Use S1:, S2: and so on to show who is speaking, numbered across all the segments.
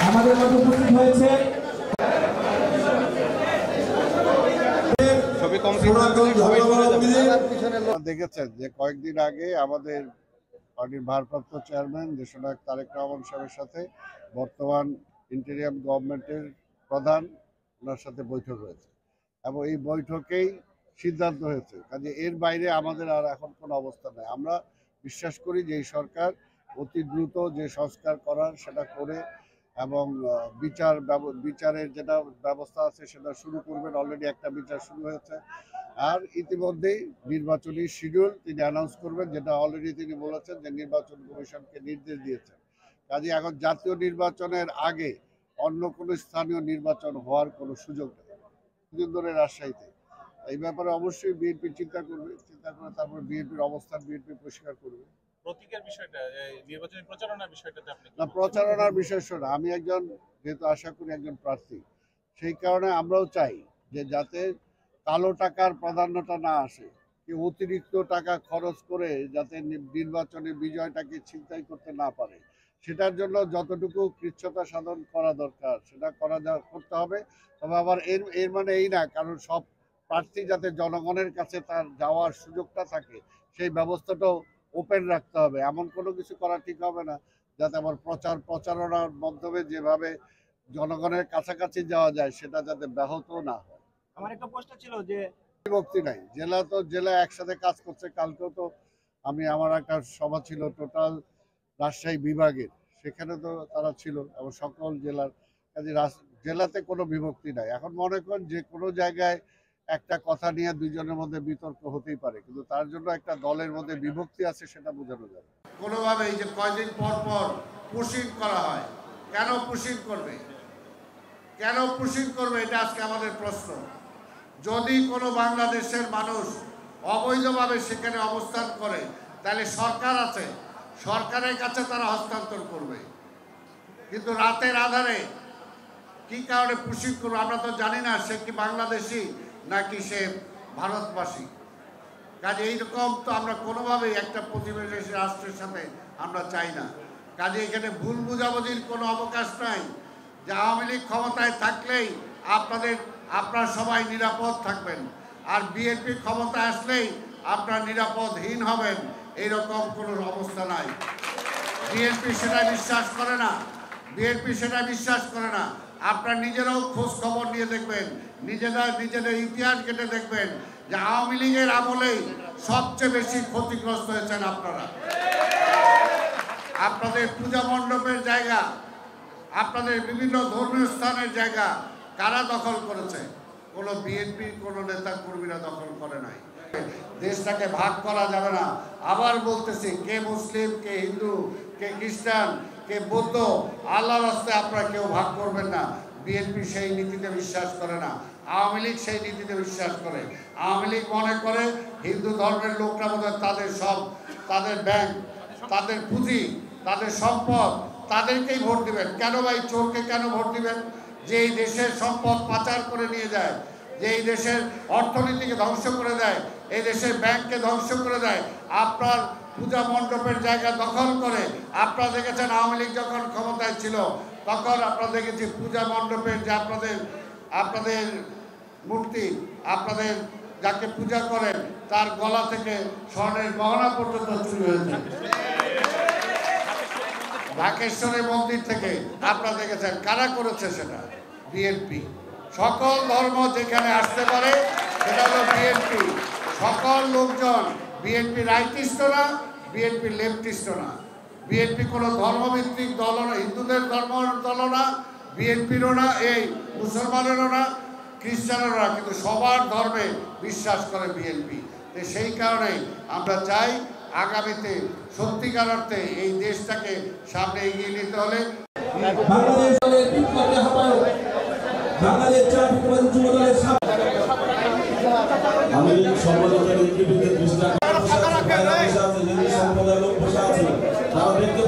S1: আমাদের মধ্যে উপস্থিত হয়েছে
S2: দেখেছেন যে কয়েকদিন আগে আমাদের পার্টির ভারপ্রাপ্ত চেয়ারম্যান দেশনায়ক তারেক রহমান সাহেবের সাথে বর্তমান ইন্টেরিয়াম গভর্নমেন্টের প্রধান ওনার সাথে বৈঠক হয়েছে এবং এই বৈঠকেই সিদ্ধান্ত হয়েছে কাজে এর বাইরে আমাদের আর এখন কোনো অবস্থা নেই। আমরা বিশ্বাস করি যে এই সরকার অতি দ্রুত যে সংস্কার করার সেটা করে এবং বিচারের যেটা ব্যবস্থা আছে সেটা শুরু করবেন। অলরেডি একটা বিচার শুরু হয়েছে আর ইতিমধ্যেই নির্বাচনী শিডিউল তিনি অ্যানাউন্স করবেন, যেটা অলরেডি তিনি বলেছেন যে নির্বাচন কমিশনকে নির্দেশ দিয়েছেন। কাজে এখন জাতীয় নির্বাচনের আগে অন্য কোনো স্থানীয় নির্বাচন হওয়ার কোনো সুযোগ নেই। দুদিন ধরে রাজশাহীতে এই ব্যাপারে অবশ্যই বিএনপি চিন্তা করে তারপরে বিএনপির অবস্থান বিএনপি পরিষ্কার করবে।
S3: প্রতীকের বিষয়টা, নির্বাচনী প্রচারণার বিষয়টাতে আপনি
S2: না, প্রচারণার বিষয় শোনা, আমি একজন যেহেতু আশা করি একজন প্রার্থী, সেই কারণে আমরাও চাই যে যাতে কালো টাকার প্রাধান্যটা না আসে, কি অতিরিক্ত টাকা খরচ করে যাতে নির্বাচনে বিজয়টাকে ছিনতাই করতে না পারে, সেটার জন্য যতটুকু কৃচ্ছতা সাধন করা দরকার সেটা করতে হবে। তবে আবার এর মানে এই না কারণ সব প্রার্থী যাতে জনগণের কাছে তার যাওয়ার সুযোগটা থাকে সেই ব্যবস্থাটাও ওপেন রাখতে হবে। এমন কোনো কিছু করা ঠিক হবে না যাতে আমার প্রচারণার মাধ্যমে যেভাবে জনগণের কাছাকাছি যাওয়া যায় সেটা যাতে ব্যাহত না হয়।
S1: আমার একটা প্রশ্ন ছিল যে
S2: বিভক্তি নাই, জেলা একসাথে কাজ করছে। কালকেও তো আমার একটা সভা ছিল টোটাল রাজশাহী বিভাগের, সেখানে তো তারা ছিল এবং সকল জেলার কাজে জেলাতে কোনো বিভক্তি নাই। এখন মনে করেন যে কোনো জায়গায় একটা কথা নিয়ে দুইজনের মধ্যে বিতর্ক হতেই পারে, কিন্তু তার জন্য একটা দলের মধ্যে বিভক্তি আছে সেটা বোঝানো যাবে।
S4: কোনোভাবে এই যে কয়দিন পর পর পুশিং করা হয়, কেন পুশিং করবে, এটা আজকে আমাদের প্রশ্ন। যদি কোনো বাংলাদেশের মানুষ অবৈধভাবে সেখানে অবস্থান করে তাহলে সরকার আছে, সরকারের কাছে তারা হস্তান্তর করবে। কিন্তু রাতের আধারে কি কারণে পুশিং করবে আমরা তো জানি না, সে কি বাংলাদেশি নাকি সে ভারতবাসী। কাজে এইরকম তো আমরা কোনোভাবেই একটা প্রতিবেশী রাষ্ট্রের সাথে আমরা চাই না। কাজে এখানে ভুল বুঝাবুঝির কোনো অবকাশ নাই যে আওয়ামী লীগ ক্ষমতায় থাকলেই আপনারা সবাই নিরাপদ থাকবেন আর বিএনপি ক্ষমতা আসলেই আপনারা নিরাপদহীন হবেন, এইরকম কোনো অবস্থা নাই। বিএনপি সেটা বিশ্বাস করে না। আপনারা নিজেরাও খোঁজ খবর নিয়ে দেখবেন, নিজেদের ইতিহাস ঘেঁটে দেখবেন যে আওয়ামী লীগের আমলেই সবচেয়ে বেশি ক্ষতিগ্রস্ত হয়েছেন আপনারা। আপনাদের পূজা মণ্ডপের জায়গা, আপনাদের বিভিন্ন ধর্মীয় স্থানের জায়গা কারা দখল করেছে? কোনো বিএনপির কোনো নেতা কর্মীরা দখল করে নাই। দেশটাকে ভাগ করা যাবে না। আবার বলতেছি, কে মুসলিম, কে হিন্দু, কে খ্রিস্টান, কে বৌদ্ধ, আল্লাহর রাস্তায় আপনারা কেউ ভাগ করবেন না। বিএনপি সেই নীতিতে বিশ্বাস করে না, আওয়ামী লীগ সেই নীতিতে বিশ্বাস করে। আওয়ামী লীগ মনে করে হিন্দু ধর্মের লোকরা বোধহয় তাদের ব্যাংক, তাদের পুঁজি, তাদের সম্পদ, তাদেরকেই ভোট দিবেন। কেন ভাই, চোরকে কেন ভোট দিবেন? যে এই দেশের সম্পদ পাচার করে নিয়ে যায়, যে এই দেশের অর্থনীতিকে ধ্বংস করে দেয়, এই দেশের ব্যাংককে ধ্বংস করে দেয়, আপনার পূজা মণ্ডপের জায়গা দখল করে। আপনারা দেখেছেন আওয়ামী লীগ যখন ক্ষমতায় ছিল তখন আপনারা দেখেছি পূজা মণ্ডপের যে আপনাদের মূর্তি, আপনাদের যাকে পূজা করেন তার গলা থেকে স্বর্ণের গহনা পর্যন্ত চুরি হয়েছে। ঢাকেশ্বরী মন্দির থেকে আপনারা দেখেছেন কারা করেছে? সেটা বিএনপি। সকল ধর্ম যেখানে আসতে পারে সেটা হলো বিএনপি। সকল লোকজন বিএনপি রাইটিস্ট না, বিএনপি লেফটিস্ট না। বিএনপি কোনো ধর্মভিত্তিক দল না, হিন্দুদের ধর্ম দল না, বিএনপিরও না, এই মুসলমানেরও না, খ্রিস্টানেরও না, কিন্তু সবার ধর্মে বিশ্বাস করে বিএনপি। তো সেই কারণেই আমরা চাই আগামীতে সত্যিকার অর্থে এই দেশটাকে সামনে এগিয়ে নিতে হলে
S5: আমি সম্পাদকের নেতৃবৃন্দের দৃষ্টি সম্প্রদায়ের লোক বসে আছে, তারা দেখতে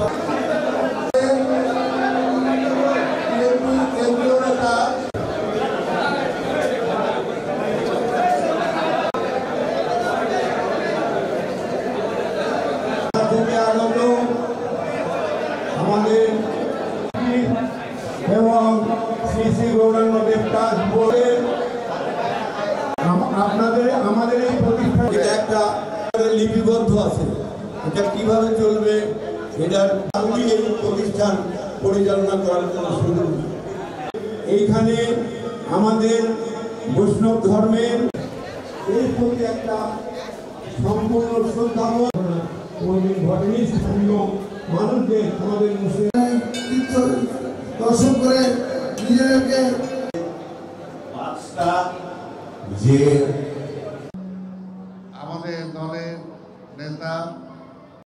S6: এবং শ্রী শ্রী গৌরাঙ্গদেব দাস বোর্ডের আমাদের এই প্রতিষ্ঠান একটা লিপিবদ্ধ আছে, এটা কিভাবে চলবে এটার আমি এই প্রতিষ্ঠান পরিচালনা করার জন্য সুযোগ। এইখানে আমাদের বৈষ্ণব ধর্মের এই প্রতি একটা সম্পূর্ণ শ্রদ্ধা ঘটেনি। স্থানীয় মানুষদের আমাদের মুসলিম দর্শন করে নিজেদেরকে
S5: যে